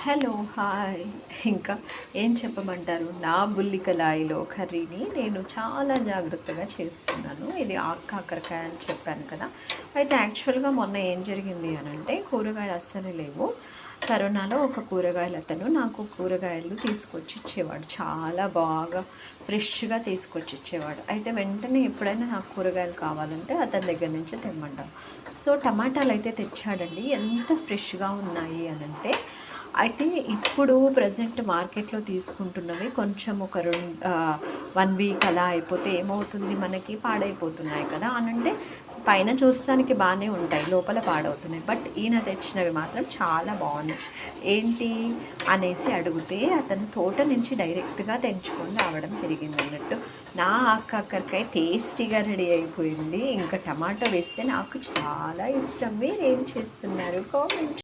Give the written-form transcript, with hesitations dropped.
Hello, hi. ఇంకా ఏం చెప్పమంటారు? నా బుల్లి కళాయిలో కర్రీని నేను చాలా జాగ్రత్తగా చేస్తున్నాను. ఇది ఆకు కాకరకాయ అని చెప్పాను కదా! అయితే యాక్చువల్‌గా మొన్న ఏం జరిగింది అనంటే, కూరగాయలు అస్సలు లేవు. కరోనాలో ఒక కూరగాయలతను నాకు కూరగాయలు తీసుకొచ్చి ఇచ్చేవాడు. చాలా బాగా ఫ్రెష్‌గా తీసుకొచ్చి ఇచ్చేవాడు. అయితే వెంటనే ఎప్పుడైనా నాకు కూరగాయలు కావాలంటే అతని దగ్గర నుంచి తెమ్మంటాను. సో, టమాటాలయితే తెచ్చాడండి. ఎంత ఫ్రెష్‌గా ఉన్నాయి అనంటే, అయితే ఇప్పుడు ప్రెజెంట్ మార్కెట్‌లో తీసుకుంటున్నవి కొంచెం 1 వీక్ అలా అయిపోతే ఏమవుతుంది, మనకి పాడైపోతున్నాయి కదా! అనంటే పైన చూస్తానికి బానే ఉంటాయి, లోపల పాడవుతున్నాయి. బట్ ఈయన తెచ్చినవి మాత్రం చాలా బాగున్నాయి. ఏంటి అనేసి అడిగితే అతను తోట నుంచి డైరెక్ట్‌గా తెంచుకొని రావడం జరిగిందన్నట్టు. నా కాకరకాయ టేస్టీగా రెడీ అయిపోయింది. ఇంకా టమాటో వేస్తే నాకు చాలా ఇష్టం. మీరేం చేస్తున్నారు? కామెంట్